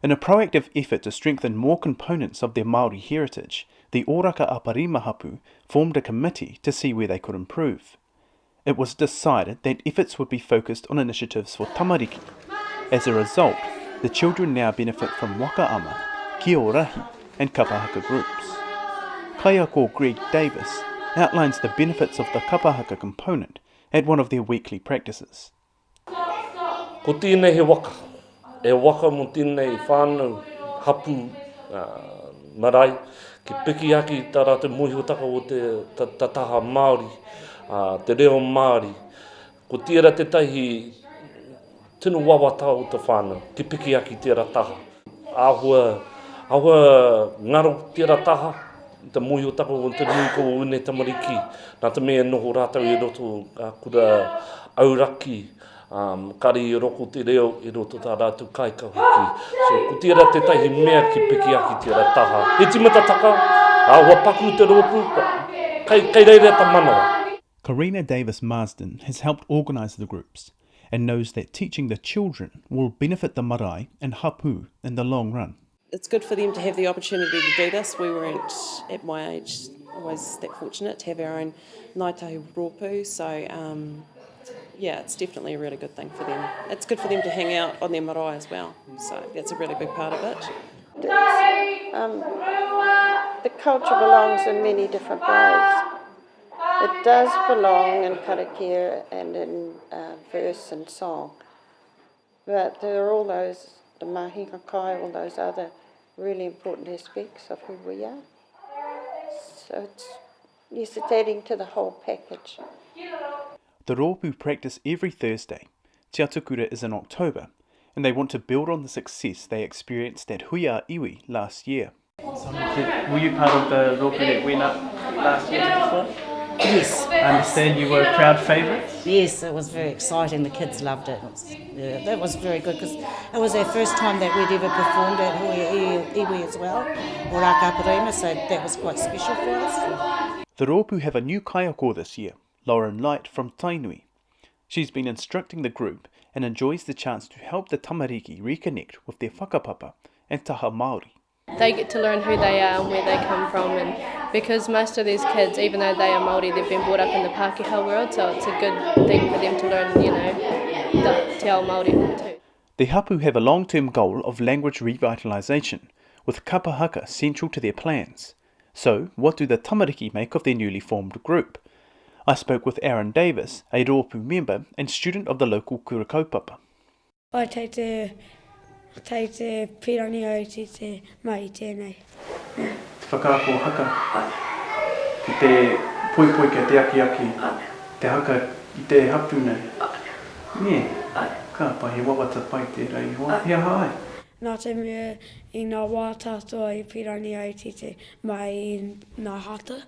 In a proactive effort to strengthen more components of their Māori heritage, the Ōraka Aparima hapu formed a committee to see where they could improve. It was decided that efforts would be focused on initiatives for tamariki. As a result, the children now benefit from waka ama, kiorahi and Kapa Haka groups. Kaiako Karina Davis outlines the benefits of the Kapa Haka component at one of their weekly practices. Ko tēnei he waka. E waka mo tēnei whānau hapu marae. Ki piki aki tā rā te mohiotaka o te taha Māori, te reo Māori. Ko tērā te tahi tino wawata o te whānau. Ki piki aki tērā taha. Ahua ngaro tērā taha. Te mohiotaka o te nui ko o une tamariki. Nā te mea noho rātau i roto kura auraki. Kari i roko te reo i roto tā rātou kaikahuki. So, ko tērā te tahi mea ki piki aki tērā taha. He timata taka, wa paku te rōpū, kai reira ta manawa. Karina Davis Marsden has helped organise the groups and knows that teaching the children will benefit the marae and hapu in the long run. It's good for them to have the opportunity to do this. We weren't, at my age, always that fortunate to have our own Ngāi Tahu rōpū, so yeah, it's definitely a really good thing for them. It's good for them to hang out on their marae as well, so that's a really big part of it. The culture belongs in many different ways. It does belong in karakia and in verse and song, but there are all those, the mahinga kai, all those other really important aspects of who we are. So it's adding to the whole package. The rōpū practice every Thursday. Te Atakura is in October, and they want to build on the success they experienced at Huia Iwi last year. Were you part of the rōpū that went up last year to perform? Yes. I understand you were crowd favourites? Yes, it was very exciting. The kids loved it. That was very good because it was our first time that we'd ever performed at Huia Iwi as well, Ōraka Aparima, so that was quite special for us. The rōpū have a new kaiako this year, Lauren Light from Tainui. She's been instructing the group and enjoys the chance to help the tamariki reconnect with their whakapapa and taha Māori. They get to learn who they are and where they come from, and because most of these kids, even though they are Māori, they've been brought up in the Pākehā world, so it's a good thing for them to learn, the te ao Māori too. The hapu have a long-term goal of language revitalisation, with Kapa Haka central to their plans. So, what do the tamariki make of their newly formed group? I spoke with Karina Davis, a rōpū member and student of the local kura kaupapa. I take te pirani au te mai tēnei. Whakaako haka. Ki te poipoi kia te aki. Te haka i te hapu nei. Nē, ka pai he wawata pai te rei hoa. Hea hai. Nā te mea I ngā wā tātua I pirani au te mai I ngā hata.